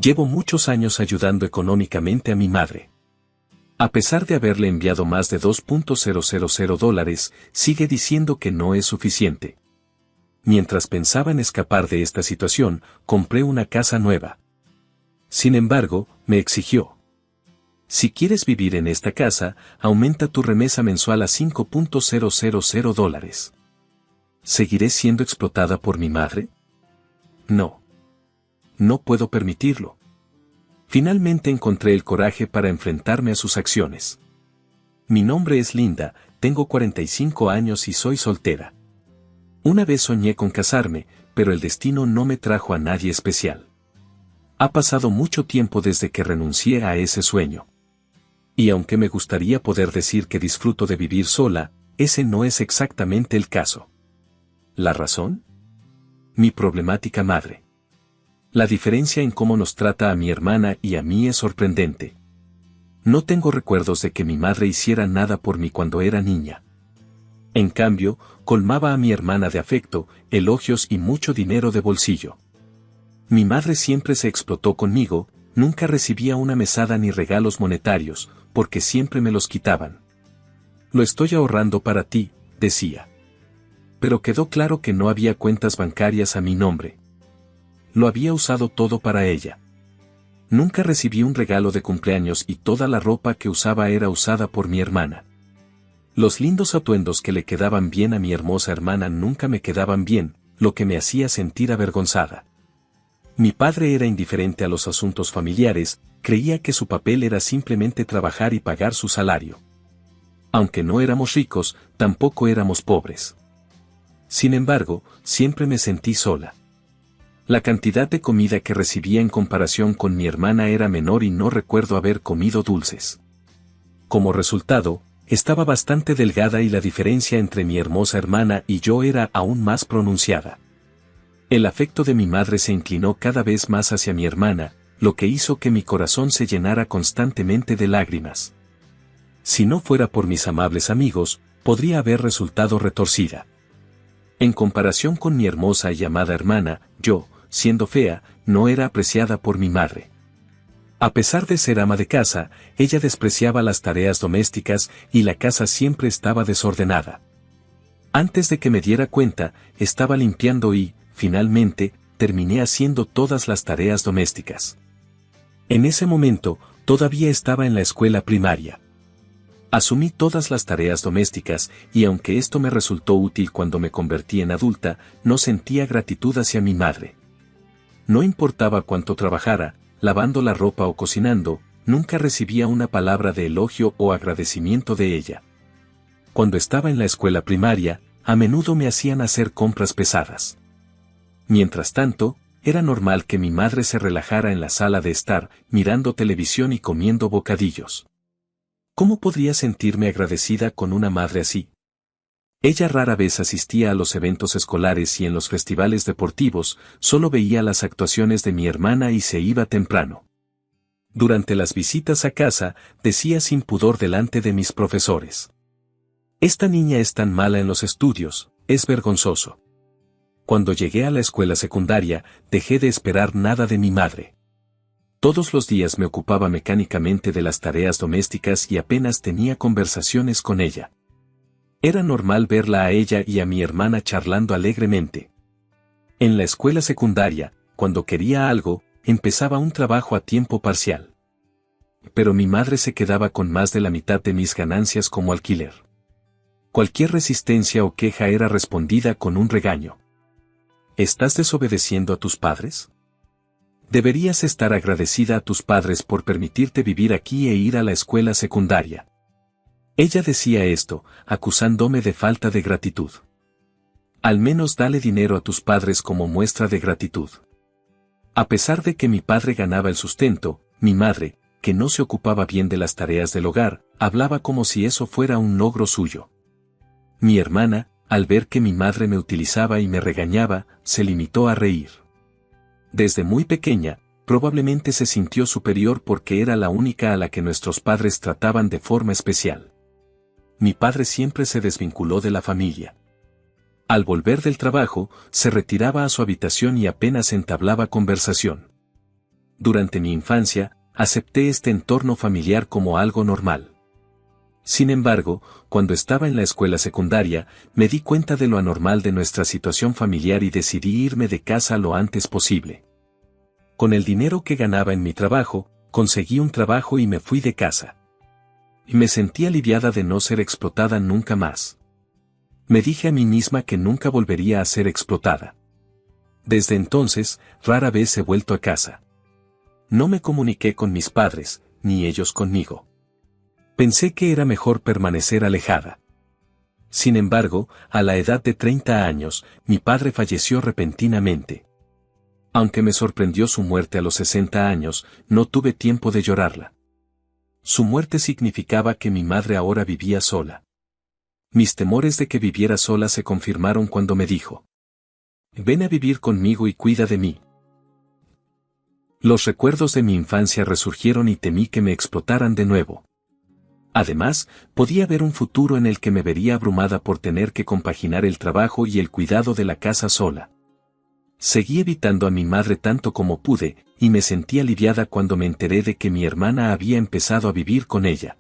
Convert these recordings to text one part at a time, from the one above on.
Llevo muchos años ayudando económicamente a mi madre. A pesar de haberle enviado más de $2.000, sigue diciendo que no es suficiente. Mientras pensaba en escapar de esta situación, compré una casa nueva. Sin embargo, me exigió: si quieres vivir en esta casa, aumenta tu remesa mensual a $5.000. ¿Seguiré siendo explotada por mi madre? No. No puedo permitirlo. Finalmente encontré el coraje para enfrentarme a sus acciones. Mi nombre es Linda, tengo 45 años y soy soltera. Una vez soñé con casarme, pero el destino no me trajo a nadie especial. Ha pasado mucho tiempo desde que renuncié a ese sueño. Y aunque me gustaría poder decir que disfruto de vivir sola, ese no es exactamente el caso. ¿La razón? Mi problemática madre. La diferencia en cómo nos trata a mi hermana y a mí es sorprendente. No tengo recuerdos de que mi madre hiciera nada por mí cuando era niña. En cambio, colmaba a mi hermana de afecto, elogios y mucho dinero de bolsillo. Mi madre siempre se explotó conmigo, nunca recibía una mesada ni regalos monetarios, porque siempre me los quitaban. Lo estoy ahorrando para ti, decía. Pero quedó claro que no había cuentas bancarias a mi nombre. Lo había usado todo para ella. Nunca recibí un regalo de cumpleaños y toda la ropa que usaba era usada por mi hermana. Los lindos atuendos que le quedaban bien a mi hermosa hermana nunca me quedaban bien, lo que me hacía sentir avergonzada. Mi padre era indiferente a los asuntos familiares, creía que su papel era simplemente trabajar y pagar su salario. Aunque no éramos ricos, tampoco éramos pobres. Sin embargo, siempre me sentí sola. La cantidad de comida que recibía en comparación con mi hermana era menor y no recuerdo haber comido dulces. Como resultado, estaba bastante delgada y la diferencia entre mi hermosa hermana y yo era aún más pronunciada. El afecto de mi madre se inclinó cada vez más hacia mi hermana, lo que hizo que mi corazón se llenara constantemente de lágrimas. Si no fuera por mis amables amigos, podría haber resultado retorcida. En comparación con mi hermosa y amada hermana, yo, siendo fea, no era apreciada por mi madre. A pesar de ser ama de casa, ella despreciaba las tareas domésticas y la casa siempre estaba desordenada. Antes de que me diera cuenta, estaba limpiando y, finalmente, terminé haciendo todas las tareas domésticas. En ese momento, todavía estaba en la escuela primaria. Asumí todas las tareas domésticas y aunque esto me resultó útil cuando me convertí en adulta, no sentía gratitud hacia mi madre. No importaba cuánto trabajara, lavando la ropa o cocinando, nunca recibía una palabra de elogio o agradecimiento de ella. Cuando estaba en la escuela primaria, a menudo me hacían hacer compras pesadas. Mientras tanto, era normal que mi madre se relajara en la sala de estar, mirando televisión y comiendo bocadillos. ¿Cómo podría sentirme agradecida con una madre así? Ella rara vez asistía a los eventos escolares y en los festivales deportivos, solo veía las actuaciones de mi hermana y se iba temprano. Durante las visitas a casa, decía sin pudor delante de mis profesores: «Esta niña es tan mala en los estudios, es vergonzoso». Cuando llegué a la escuela secundaria, dejé de esperar nada de mi madre. Todos los días me ocupaba mecánicamente de las tareas domésticas y apenas tenía conversaciones con ella. Era normal verla a ella y a mi hermana charlando alegremente. En la escuela secundaria, cuando quería algo, empezaba un trabajo a tiempo parcial. Pero mi madre se quedaba con más de la mitad de mis ganancias como alquiler. Cualquier resistencia o queja era respondida con un regaño. ¿Estás desobedeciendo a tus padres? Deberías estar agradecida a tus padres por permitirte vivir aquí e ir a la escuela secundaria. Ella decía esto, acusándome de falta de gratitud. Al menos dale dinero a tus padres como muestra de gratitud. A pesar de que mi padre ganaba el sustento, mi madre, que no se ocupaba bien de las tareas del hogar, hablaba como si eso fuera un logro suyo. Mi hermana, al ver que mi madre me utilizaba y me regañaba, se limitó a reír. Desde muy pequeña, probablemente se sintió superior porque era la única a la que nuestros padres trataban de forma especial. Mi padre siempre se desvinculó de la familia. Al volver del trabajo, se retiraba a su habitación y apenas entablaba conversación. Durante mi infancia, acepté este entorno familiar como algo normal. Sin embargo, cuando estaba en la escuela secundaria, me di cuenta de lo anormal de nuestra situación familiar y decidí irme de casa lo antes posible. Con el dinero que ganaba en mi trabajo, conseguí un trabajo y me fui de casa. Y me sentí aliviada de no ser explotada nunca más. Me dije a mí misma que nunca volvería a ser explotada. Desde entonces, rara vez he vuelto a casa. No me comuniqué con mis padres, ni ellos conmigo. Pensé que era mejor permanecer alejada. Sin embargo, a la edad de 30 años, mi padre falleció repentinamente. Aunque me sorprendió su muerte a los 60 años, no tuve tiempo de llorarla. Su muerte significaba que mi madre ahora vivía sola. Mis temores de que viviera sola se confirmaron cuando me dijo: «Ven a vivir conmigo y cuida de mí». Los recuerdos de mi infancia resurgieron y temí que me explotaran de nuevo. Además, podía ver un futuro en el que me vería abrumada por tener que compaginar el trabajo y el cuidado de la casa sola. Seguí evitando a mi madre tanto como pude, y me sentí aliviada cuando me enteré de que mi hermana había empezado a vivir con ella.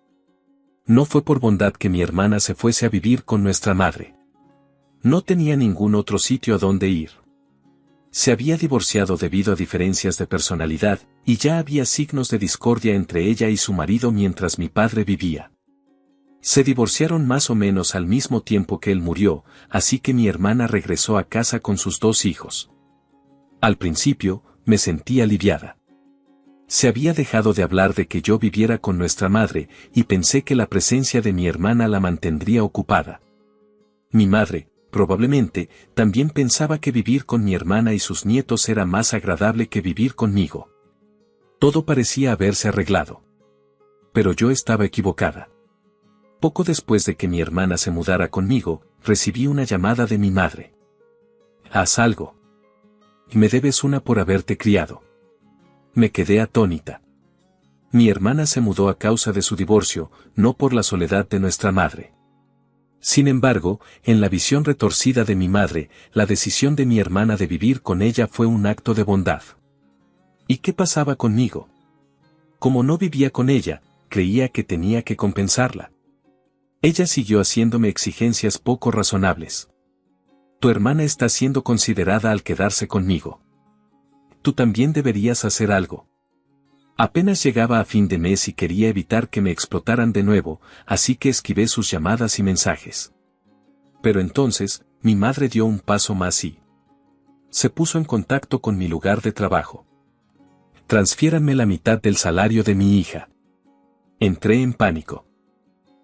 No fue por bondad que mi hermana se fuese a vivir con nuestra madre. No tenía ningún otro sitio a donde ir. Se había divorciado debido a diferencias de personalidad, y ya había signos de discordia entre ella y su marido mientras mi padre vivía. Se divorciaron más o menos al mismo tiempo que él murió, así que mi hermana regresó a casa con sus 2 hijos. Al principio, me sentí aliviada. Se había dejado de hablar de que yo viviera con nuestra madre, y pensé que la presencia de mi hermana la mantendría ocupada. Mi madre, probablemente, también pensaba que vivir con mi hermana y sus nietos era más agradable que vivir conmigo. Todo parecía haberse arreglado. Pero yo estaba equivocada. Poco después de que mi hermana se mudara conmigo, recibí una llamada de mi madre. «Haz algo. Y me debes una por haberte criado». Me quedé atónita. Mi hermana se mudó a causa de su divorcio, no por la soledad de nuestra madre. Sin embargo, en la visión retorcida de mi madre, la decisión de mi hermana de vivir con ella fue un acto de bondad. ¿Y qué pasaba conmigo? Como no vivía con ella, creía que tenía que compensarla. Ella siguió haciéndome exigencias poco razonables. Tu hermana está siendo considerada al quedarse conmigo. Tú también deberías hacer algo. Apenas llegaba a fin de mes y quería evitar que me explotaran de nuevo, así que esquivé sus llamadas y mensajes. Pero entonces, mi madre dio un paso más y se puso en contacto con mi lugar de trabajo. Transfiéranme la mitad del salario de mi hija. Entré en pánico.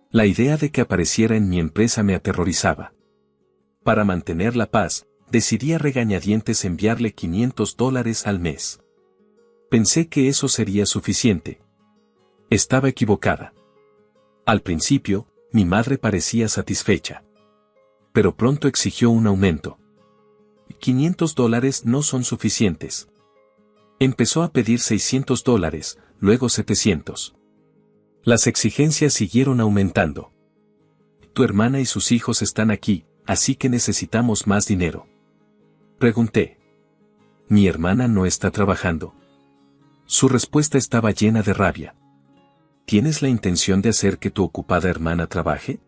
La idea de que apareciera en mi empresa me aterrorizaba. Para mantener la paz, decidí a regañadientes enviarle $500 al mes. Pensé que eso sería suficiente. Estaba equivocada. Al principio, mi madre parecía satisfecha. Pero pronto exigió un aumento. $500 no son suficientes. Empezó a pedir $600, luego $700. Las exigencias siguieron aumentando. Tu hermana y sus hijos están aquí, así que necesitamos más dinero. Pregunté. Mi hermana no está trabajando. Su respuesta estaba llena de rabia. ¿Tienes la intención de hacer que tu ocupada hermana trabaje?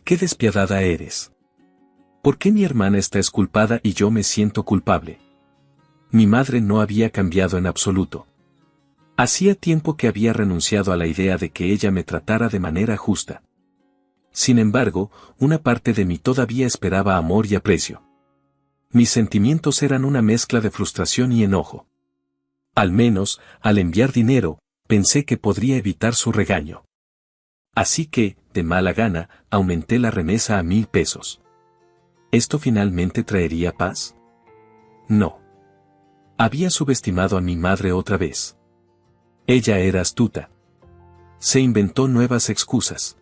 ¡Qué despiadada eres! ¿Por qué mi hermana está exculpada y yo me siento culpable? Mi madre no había cambiado en absoluto. Hacía tiempo que había renunciado a la idea de que ella me tratara de manera justa. Sin embargo, una parte de mí todavía esperaba amor y aprecio. Mis sentimientos eran una mezcla de frustración y enojo. Al menos, al enviar dinero, pensé que podría evitar su regaño. Así que, de mala gana, aumenté la remesa a $1000. ¿Esto finalmente traería paz? No. Había subestimado a mi madre otra vez. Ella era astuta. Se inventó nuevas excusas.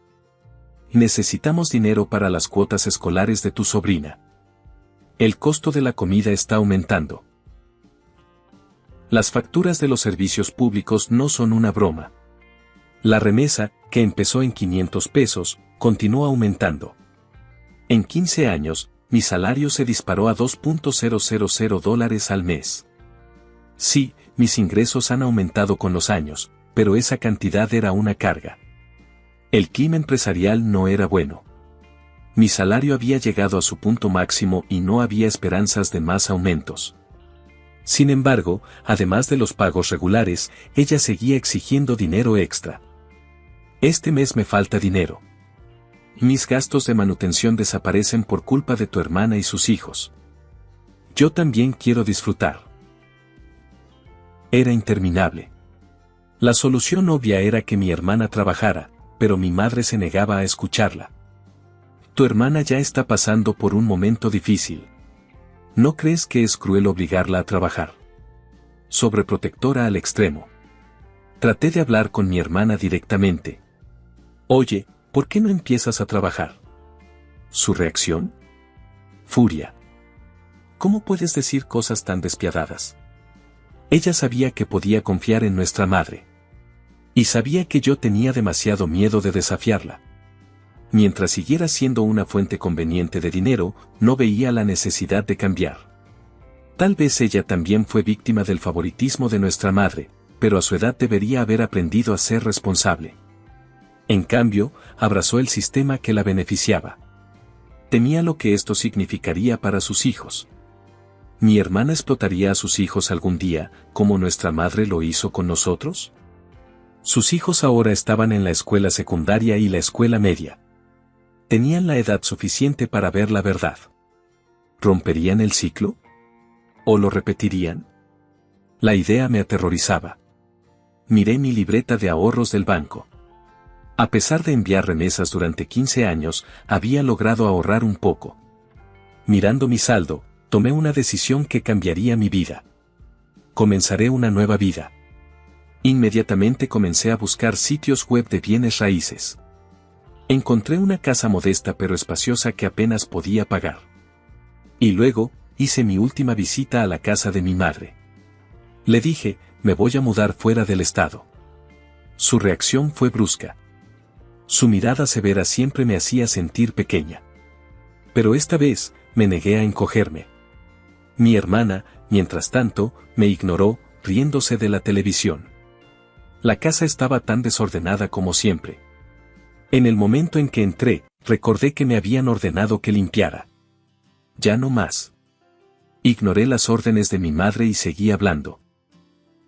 Necesitamos dinero para las cuotas escolares de tu sobrina. El costo de la comida está aumentando. Las facturas de los servicios públicos no son una broma. La remesa, que empezó en $500, continuó aumentando. En 15 años, mi salario se disparó a $2.000 al mes. Sí, mis ingresos han aumentado con los años, pero esa cantidad era una carga. El clima empresarial no era bueno. Mi salario había llegado a su punto máximo y no había esperanzas de más aumentos. Sin embargo, además de los pagos regulares, ella seguía exigiendo dinero extra. Este mes me falta dinero. Mis gastos de manutención desaparecen por culpa de tu hermana y sus hijos. Yo también quiero disfrutar. Era interminable. La solución obvia era que mi hermana trabajara, pero mi madre se negaba a escucharla. Tu hermana ya está pasando por un momento difícil. ¿No crees que es cruel obligarla a trabajar? Sobreprotectora al extremo. Traté de hablar con mi hermana directamente. Oye, ¿por qué no empiezas a trabajar? ¿Su reacción? Furia. ¿Cómo puedes decir cosas tan despiadadas? Ella sabía que podía confiar en nuestra madre. Y sabía que yo tenía demasiado miedo de desafiarla. Mientras siguiera siendo una fuente conveniente de dinero, no veía la necesidad de cambiar. Tal vez ella también fue víctima del favoritismo de nuestra madre, pero a su edad debería haber aprendido a ser responsable. En cambio, abrazó el sistema que la beneficiaba. Temía lo que esto significaría para sus hijos. ¿Mi hermana explotaría a sus hijos algún día, como nuestra madre lo hizo con nosotros? Sus hijos ahora estaban en la escuela secundaria y la escuela media. Tenían la edad suficiente para ver la verdad. ¿Romperían el ciclo? ¿O lo repetirían? La idea me aterrorizaba. Miré mi libreta de ahorros del banco. A pesar de enviar remesas durante 15 años, había logrado ahorrar un poco. Mirando mi saldo, tomé una decisión que cambiaría mi vida. Comenzaré una nueva vida. Inmediatamente comencé a buscar sitios web de bienes raíces. Encontré una casa modesta pero espaciosa que apenas podía pagar. Y luego, hice mi última visita a la casa de mi madre. Le dije, me voy a mudar fuera del estado. Su reacción fue brusca. Su mirada severa siempre me hacía sentir pequeña. Pero esta vez, me negué a encogerme. Mi hermana, mientras tanto, me ignoró, riéndose de la televisión. La casa estaba tan desordenada como siempre. En el momento en que entré, recordé que me habían ordenado que limpiara. Ya no más. Ignoré las órdenes de mi madre y seguí hablando.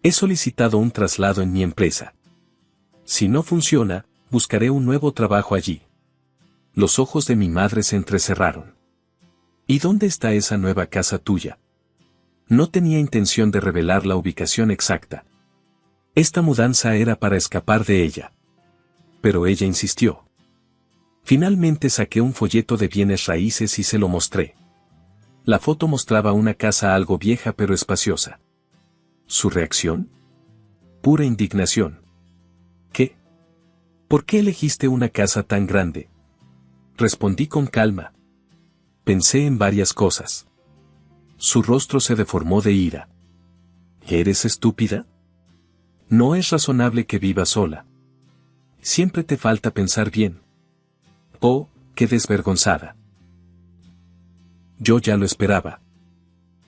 He solicitado un traslado en mi empresa. Si no funciona, buscaré un nuevo trabajo allí. Los ojos de mi madre se entrecerraron. ¿Y dónde está esa nueva casa tuya? No tenía intención de revelar la ubicación exacta. Esta mudanza era para escapar de ella. Pero ella insistió. Finalmente saqué un folleto de bienes raíces y se lo mostré. La foto mostraba una casa algo vieja pero espaciosa. ¿Su reacción? Pura indignación. ¿Qué? ¿Por qué elegiste una casa tan grande? Respondí con calma. Pensé en varias cosas. Su rostro se deformó de ira. ¿Eres estúpida? No es razonable que vivas sola. Siempre te falta pensar bien. Oh, qué desvergonzada. Yo ya lo esperaba.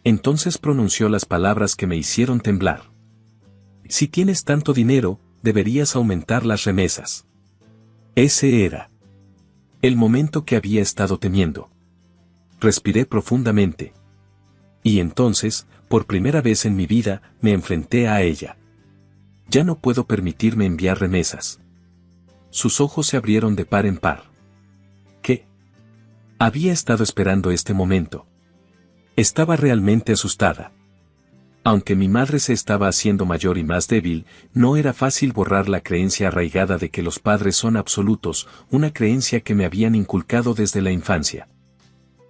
Entonces pronunció las palabras que me hicieron temblar. Si tienes tanto dinero, deberías aumentar las remesas. Ese era el momento que había estado temiendo. Respiré profundamente. Y entonces, por primera vez en mi vida, me enfrenté a ella. Ya no puedo permitirme enviar remesas. Sus ojos se abrieron de par en par. ¿Qué? Había estado esperando este momento. Estaba realmente asustada. Aunque mi madre se estaba haciendo mayor y más débil, no era fácil borrar la creencia arraigada de que los padres son absolutos, una creencia que me habían inculcado desde la infancia.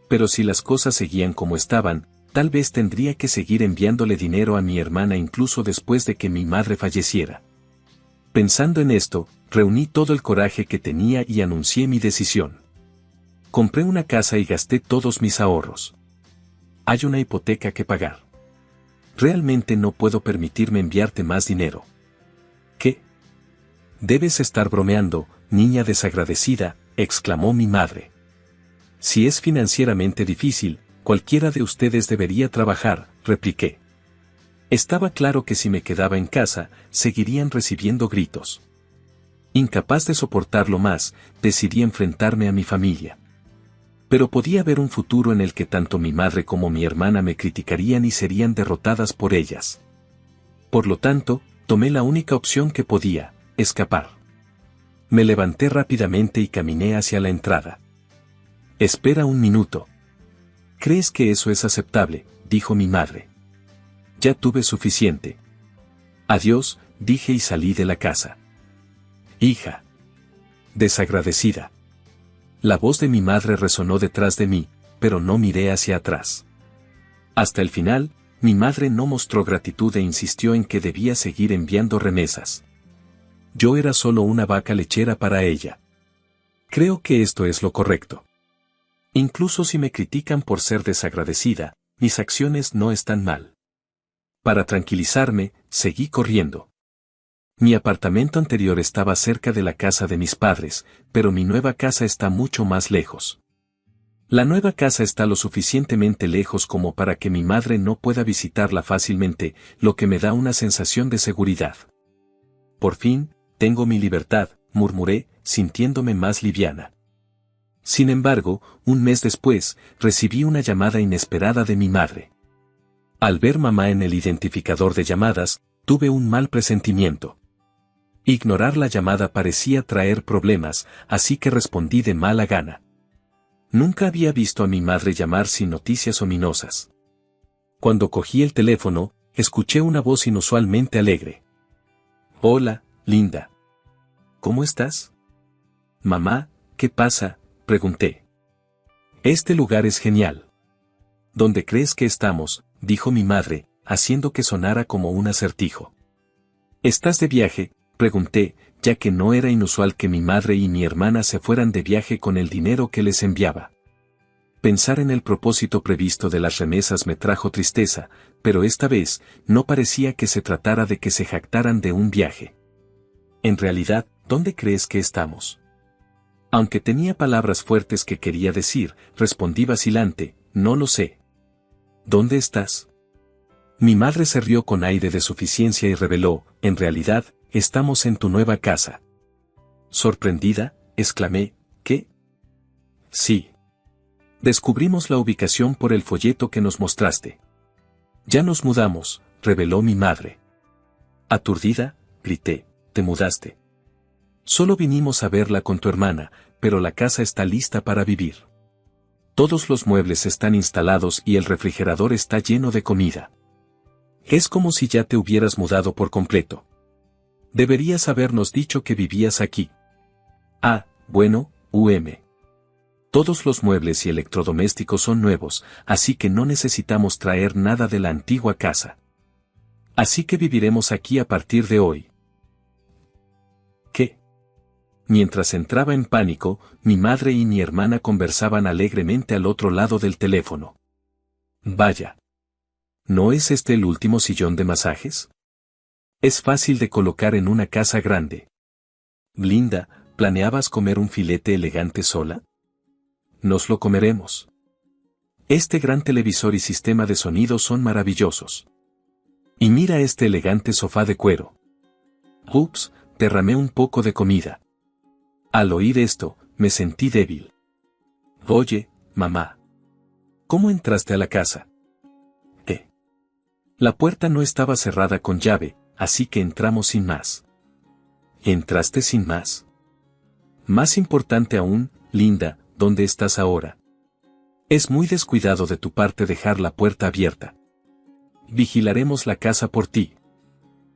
Pero si las cosas seguían como estaban, tal vez tendría que seguir enviándole dinero a mi hermana incluso después de que mi madre falleciera. Pensando en esto, reuní todo el coraje que tenía y anuncié mi decisión. Compré una casa y gasté todos mis ahorros. Hay una hipoteca que pagar. Realmente no puedo permitirme enviarte más dinero. ¿Qué? Debes estar bromeando, niña desagradecida, exclamó mi madre. Si es financieramente difícil, cualquiera de ustedes debería trabajar, repliqué. Estaba claro que si me quedaba en casa, seguirían recibiendo gritos. Incapaz de soportarlo más, decidí enfrentarme a mi familia. Pero podía ver un futuro en el que tanto mi madre como mi hermana me criticarían y serían derrotadas por ellas. Por lo tanto, tomé la única opción que podía, escapar. Me levanté rápidamente y caminé hacia la entrada. «Espera un minuto». «¿Crees que eso es aceptable?», dijo mi madre. «Ya tuve suficiente». «Adiós», dije y salí de la casa. «Hija». Desagradecida. La voz de mi madre resonó detrás de mí, pero no miré hacia atrás. Hasta el final, mi madre no mostró gratitud e insistió en que debía seguir enviando remesas. Yo era solo una vaca lechera para ella. Creo que esto es lo correcto. Incluso si me critican por ser desagradecida, mis acciones no están mal. Para tranquilizarme, seguí corriendo. Mi apartamento anterior estaba cerca de la casa de mis padres, pero mi nueva casa está mucho más lejos. La nueva casa está lo suficientemente lejos como para que mi madre no pueda visitarla fácilmente, lo que me da una sensación de seguridad. Por fin, tengo mi libertad, murmuré, sintiéndome más liviana. Sin embargo, un mes después, recibí una llamada inesperada de mi madre. Al ver mamá en el identificador de llamadas, tuve un mal presentimiento. Ignorar la llamada parecía traer problemas, así que respondí de mala gana. Nunca había visto a mi madre llamar sin noticias ominosas. Cuando cogí el teléfono, escuché una voz inusualmente alegre. «Hola, linda. ¿Cómo estás?» «Mamá, ¿qué pasa?», pregunté. «Este lugar es genial». «¿Dónde crees que estamos?», dijo mi madre, haciendo que sonara como un acertijo. «¿Estás de viaje?», pregunté, ya que no era inusual que mi madre y mi hermana se fueran de viaje con el dinero que les enviaba. Pensar en el propósito previsto de las remesas me trajo tristeza, pero esta vez, no parecía que se tratara de que se jactaran de un viaje. En realidad, ¿dónde crees que estamos? Aunque tenía palabras fuertes que quería decir, respondí vacilante, no lo sé. ¿Dónde estás? Mi madre se rió con aire de suficiencia y reveló, en realidad, estamos en tu nueva casa. Sorprendida, exclamé, ¿qué? Sí. Descubrimos la ubicación por el folleto que nos mostraste. Ya nos mudamos, reveló mi madre. Aturdida, grité, ¿te mudaste? Solo vinimos a verla con tu hermana, pero la casa está lista para vivir. Todos los muebles están instalados y el refrigerador está lleno de comida. Es como si ya te hubieras mudado por completo. Deberías habernos dicho que vivías aquí. Ah, bueno, Todos los muebles y electrodomésticos son nuevos, así que no necesitamos traer nada de la antigua casa. Así que viviremos aquí a partir de hoy. ¿Qué? Mientras entraba en pánico, mi madre y mi hermana conversaban alegremente al otro lado del teléfono. Vaya. ¿No es este el último sillón de masajes? Es fácil de colocar en una casa grande. Linda, ¿planeabas comer un filete elegante sola? Nos lo comeremos. Este gran televisor y sistema de sonido son maravillosos. Y mira este elegante sofá de cuero. Ups, derramé un poco de comida. Al oír esto, me sentí débil. Oye, mamá. ¿Cómo entraste a la casa? ¿Qué? La puerta no estaba cerrada con llave, así que entramos sin más. ¿Entraste sin más? Más importante aún, linda, ¿dónde estás ahora? Es muy descuidado de tu parte dejar la puerta abierta. Vigilaremos la casa por ti.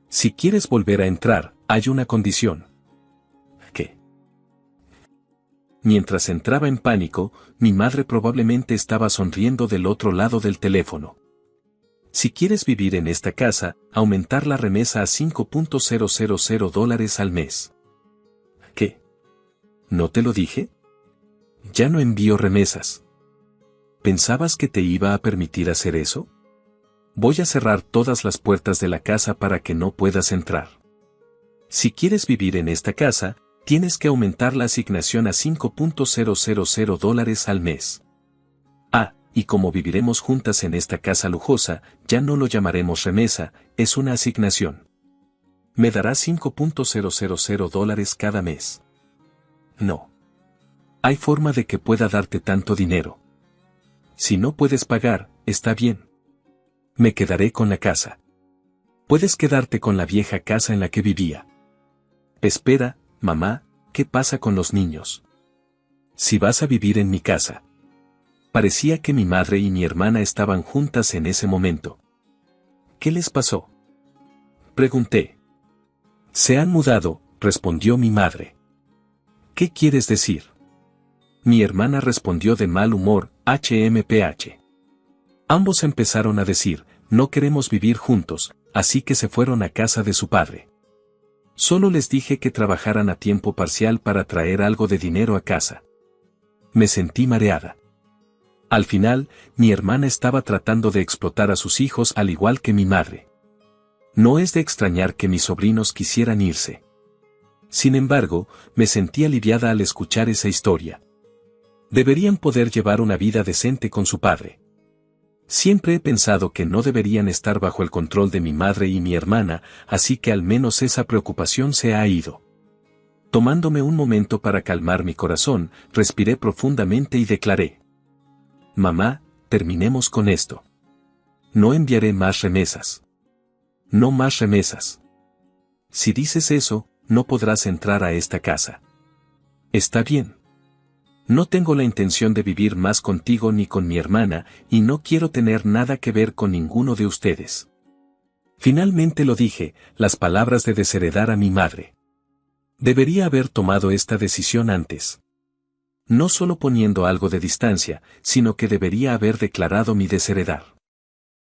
Si quieres volver a entrar, hay una condición. ¿Qué? Mientras entraba en pánico, mi madre probablemente estaba sonriendo del otro lado del teléfono. Si quieres vivir en esta casa, aumentar la remesa a $5,000 al mes. ¿Qué? ¿No te lo dije? Ya no envío remesas. ¿Pensabas que te iba a permitir hacer eso? Voy a cerrar todas las puertas de la casa para que no puedas entrar. Si quieres vivir en esta casa, tienes que aumentar la asignación a $5,000 al mes. Ah, y como viviremos juntas en esta casa lujosa, ya no lo llamaremos remesa, es una asignación. Me darás $5.000 cada mes. No. Hay forma de que pueda darte tanto dinero. Si no puedes pagar, está bien. Me quedaré con la casa. Puedes quedarte con la vieja casa en la que vivía. Espera, mamá, ¿qué pasa con los niños? Si vas a vivir en mi casa. Parecía que mi madre y mi hermana estaban juntas en ese momento. ¿Qué les pasó? Pregunté. Se han mudado, respondió mi madre. ¿Qué quieres decir? Mi hermana respondió de mal humor, HMPH. Ambos empezaron a decir, no queremos vivir juntos, así que se fueron a casa de su padre. Solo les dije que trabajaran a tiempo parcial para traer algo de dinero a casa. Me sentí mareada. Al final, mi hermana estaba tratando de explotar a sus hijos al igual que mi madre. No es de extrañar que mis sobrinos quisieran irse. Sin embargo, me sentí aliviada al escuchar esa historia. Deberían poder llevar una vida decente con su padre. Siempre he pensado que no deberían estar bajo el control de mi madre y mi hermana, así que al menos esa preocupación se ha ido. Tomándome un momento para calmar mi corazón, respiré profundamente y declaré: Mamá, terminemos con esto. No enviaré más remesas. No más remesas. Si dices eso, no podrás entrar a esta casa. Está bien. No tengo la intención de vivir más contigo ni con mi hermana, y no quiero tener nada que ver con ninguno de ustedes. Finalmente lo dije, las palabras de desheredar a mi madre. Debería haber tomado esta decisión antes. No solo poniendo algo de distancia, sino que debería haber declarado mi desheredar.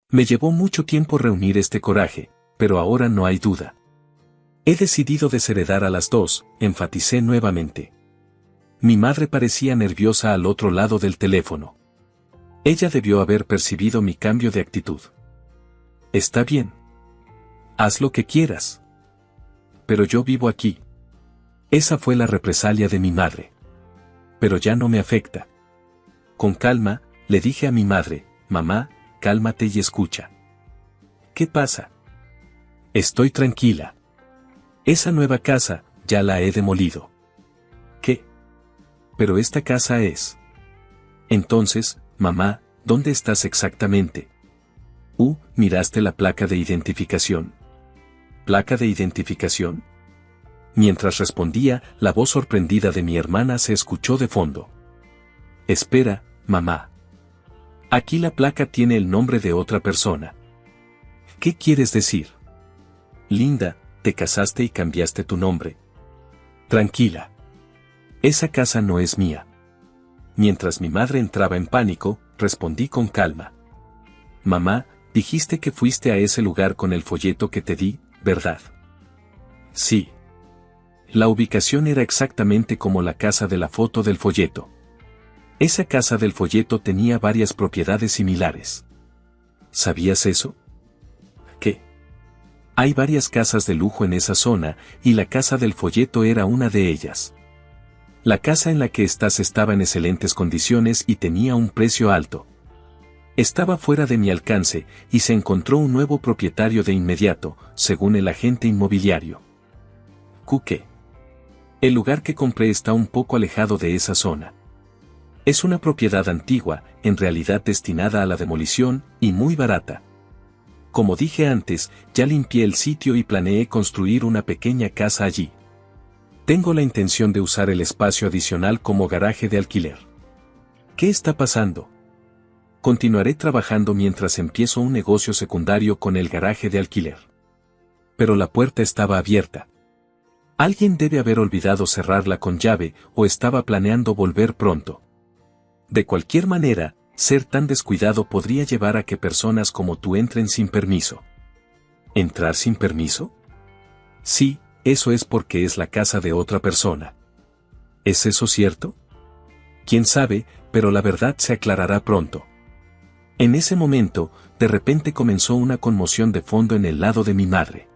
Me llevó mucho tiempo reunir este coraje, pero ahora no hay duda. He decidido desheredar a las dos, enfaticé nuevamente. Mi madre parecía nerviosa al otro lado del teléfono. Ella debió haber percibido mi cambio de actitud. Está bien. Haz lo que quieras. Pero yo vivo aquí. Esa fue la represalia de mi madre. Pero ya no me afecta. Con calma, le dije a mi madre: mamá, cálmate y escucha. ¿Qué pasa? Estoy tranquila. Esa nueva casa, ya la he demolido. ¿Qué? Pero esta casa es. Entonces, mamá, ¿dónde estás exactamente? ¿Miraste la placa de identificación? ¿Placa de identificación? Mientras respondía, la voz sorprendida de mi hermana se escuchó de fondo. Espera, mamá. Aquí la placa tiene el nombre de otra persona. ¿Qué quieres decir? Linda, te casaste y cambiaste tu nombre. Tranquila. Esa casa no es mía. Mientras mi madre entraba en pánico, respondí con calma. Mamá, dijiste que fuiste a ese lugar con el folleto que te di, ¿verdad? Sí. La ubicación era exactamente como la casa de la foto del folleto. Esa casa del folleto tenía varias propiedades similares. ¿Sabías eso? ¿Qué? Hay varias casas de lujo en esa zona, y la casa del folleto era una de ellas. La casa en la que estás estaba en excelentes condiciones y tenía un precio alto. Estaba fuera de mi alcance, y se encontró un nuevo propietario de inmediato, según el agente inmobiliario. ¿Qué? El lugar que compré está un poco alejado de esa zona. Es una propiedad antigua, en realidad destinada a la demolición, y muy barata. Como dije antes, ya limpié el sitio y planeé construir una pequeña casa allí. Tengo la intención de usar el espacio adicional como garaje de alquiler. ¿Qué está pasando? Continuaré trabajando mientras empiezo un negocio secundario con el garaje de alquiler. Pero la puerta estaba abierta. Alguien debe haber olvidado cerrarla con llave o estaba planeando volver pronto. De cualquier manera, ser tan descuidado podría llevar a que personas como tú entren sin permiso. ¿Entrar sin permiso? Sí. Eso es porque es la casa de otra persona. ¿Es eso cierto? Quién sabe, pero la verdad se aclarará pronto. En ese momento, de repente comenzó una conmoción de fondo en el lado de mi madre.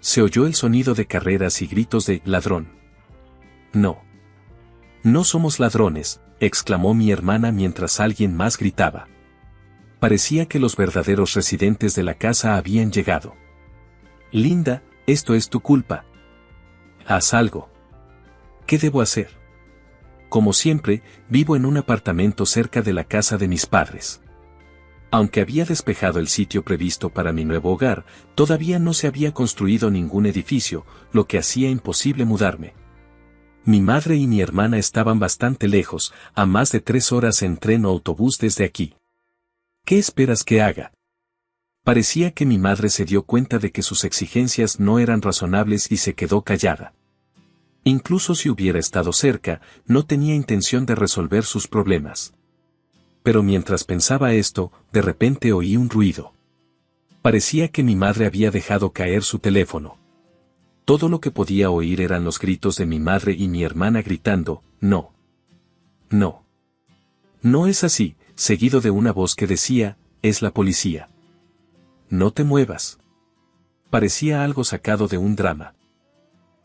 Se oyó el sonido de carreras y gritos de «ladrón». No. No somos ladrones, exclamó mi hermana mientras alguien más gritaba. Parecía que los verdaderos residentes de la casa habían llegado. Linda, esto es tu culpa. Haz algo. ¿Qué debo hacer? Como siempre, vivo en un apartamento cerca de la casa de mis padres. Aunque había despejado el sitio previsto para mi nuevo hogar, todavía no se había construido ningún edificio, lo que hacía imposible mudarme. Mi madre y mi hermana estaban bastante lejos, a más de 3 horas en tren o autobús desde aquí. ¿Qué esperas que haga? Parecía que mi madre se dio cuenta de que sus exigencias no eran razonables y se quedó callada. Incluso si hubiera estado cerca, no tenía intención de resolver sus problemas. Pero mientras pensaba esto, de repente oí un ruido. Parecía que mi madre había dejado caer su teléfono. Todo lo que podía oír eran los gritos de mi madre y mi hermana gritando, «No. No. No es así», seguido de una voz que decía, «Es la policía. No te muevas». Parecía algo sacado de un drama.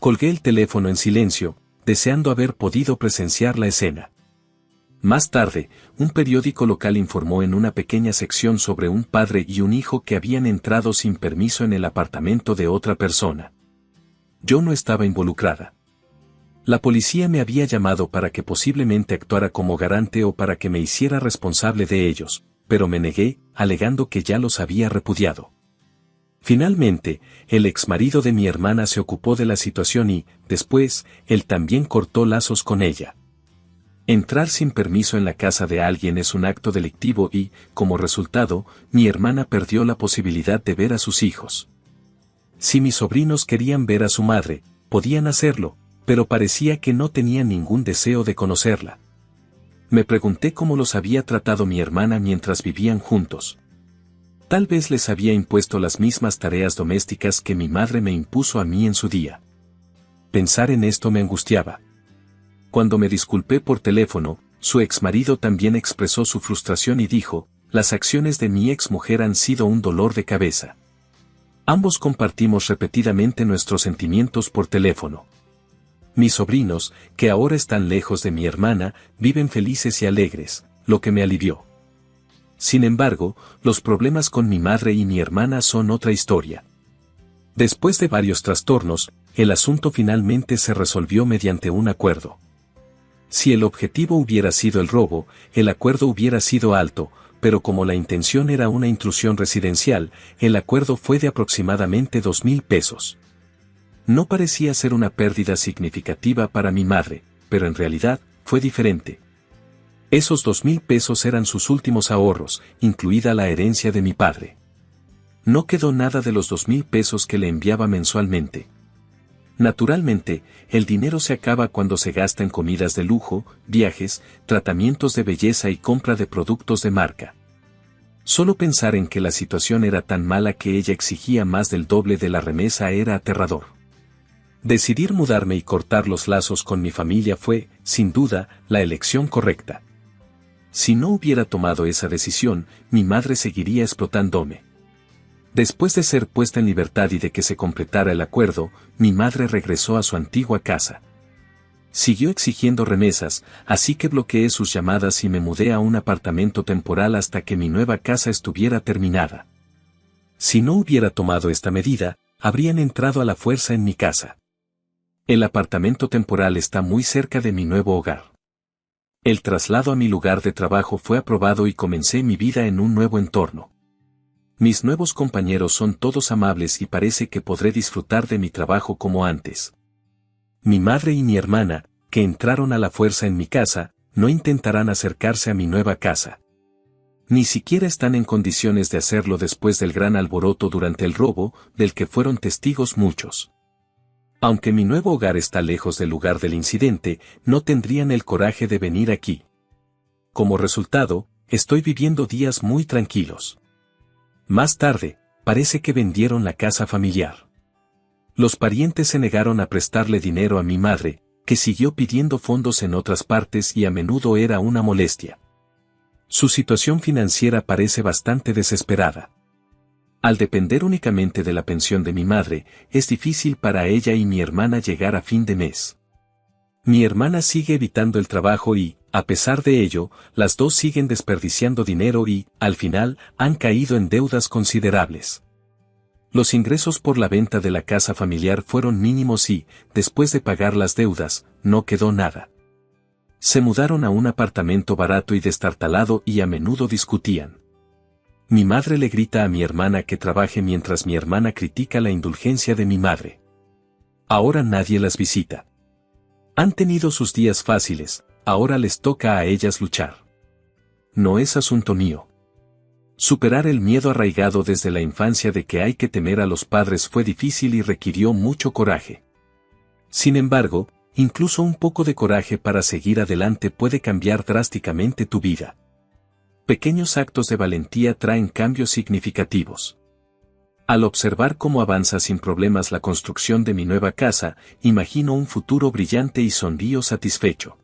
Colgué el teléfono en silencio, deseando haber podido presenciar la escena. Más tarde, un periódico local informó en una pequeña sección sobre un padre y un hijo que habían entrado sin permiso en el apartamento de otra persona. Yo no estaba involucrada. La policía me había llamado para que posiblemente actuara como garante o para que me hiciera responsable de ellos, pero me negué, alegando que ya los había repudiado. Finalmente, el exmarido de mi hermana se ocupó de la situación y, después, él también cortó lazos con ella. Entrar sin permiso en la casa de alguien es un acto delictivo y, como resultado, mi hermana perdió la posibilidad de ver a sus hijos. Si mis sobrinos querían ver a su madre, podían hacerlo, pero parecía que no tenían ningún deseo de conocerla. Me pregunté cómo los había tratado mi hermana mientras vivían juntos. Tal vez les había impuesto las mismas tareas domésticas que mi madre me impuso a mí en su día. Pensar en esto me angustiaba. Cuando me disculpé por teléfono, su exmarido también expresó su frustración y dijo, «Las acciones de mi exmujer han sido un dolor de cabeza». Ambos compartimos repetidamente nuestros sentimientos por teléfono. Mis sobrinos, que ahora están lejos de mi hermana, viven felices y alegres, lo que me alivió. Sin embargo, los problemas con mi madre y mi hermana son otra historia. Después de varios trastornos, el asunto finalmente se resolvió mediante un acuerdo. Si el objetivo hubiera sido el robo, el acuerdo hubiera sido alto, pero como la intención era una intrusión residencial, el acuerdo fue de aproximadamente 2,000 pesos. No parecía ser una pérdida significativa para mi madre, pero en realidad, fue diferente. Esos 2,000 pesos eran sus últimos ahorros, incluida la herencia de mi padre. No quedó nada de los 2,000 pesos que le enviaba mensualmente. Naturalmente, el dinero se acaba cuando se gasta en comidas de lujo, viajes, tratamientos de belleza y compra de productos de marca. Solo pensar en que la situación era tan mala que ella exigía más del doble de la remesa era aterrador. Decidir mudarme y cortar los lazos con mi familia fue, sin duda, la elección correcta. Si no hubiera tomado esa decisión, mi madre seguiría explotándome. Después de ser puesta en libertad y de que se completara el acuerdo, mi madre regresó a su antigua casa. Siguió exigiendo remesas, así que bloqueé sus llamadas y me mudé a un apartamento temporal hasta que mi nueva casa estuviera terminada. Si no hubiera tomado esta medida, habrían entrado a la fuerza en mi casa. El apartamento temporal está muy cerca de mi nuevo hogar. El traslado a mi lugar de trabajo fue aprobado y comencé mi vida en un nuevo entorno. Mis nuevos compañeros son todos amables y parece que podré disfrutar de mi trabajo como antes. Mi madre y mi hermana, que entraron a la fuerza en mi casa, no intentarán acercarse a mi nueva casa. Ni siquiera están en condiciones de hacerlo después del gran alboroto durante el robo, del que fueron testigos muchos. Aunque mi nuevo hogar está lejos del lugar del incidente, no tendrían el coraje de venir aquí. Como resultado, estoy viviendo días muy tranquilos. Más tarde, parece que vendieron la casa familiar. Los parientes se negaron a prestarle dinero a mi madre, que siguió pidiendo fondos en otras partes y a menudo era una molestia. Su situación financiera parece bastante desesperada. Al depender únicamente de la pensión de mi madre, es difícil para ella y mi hermana llegar a fin de mes. Mi hermana sigue evitando el trabajo y, a pesar de ello, las dos siguen desperdiciando dinero y, al final, han caído en deudas considerables. Los ingresos por la venta de la casa familiar fueron mínimos y, después de pagar las deudas, no quedó nada. Se mudaron a un apartamento barato y destartalado y a menudo discutían. Mi madre le grita a mi hermana que trabaje mientras mi hermana critica la indulgencia de mi madre. Ahora nadie las visita. Han tenido sus días fáciles, ahora les toca a ellas luchar. No es asunto mío. Superar el miedo arraigado desde la infancia de que hay que temer a los padres fue difícil y requirió mucho coraje. Sin embargo, incluso un poco de coraje para seguir adelante puede cambiar drásticamente tu vida. Pequeños actos de valentía traen cambios significativos. Al observar cómo avanza sin problemas la construcción de mi nueva casa, imagino un futuro brillante y sonrío satisfecho.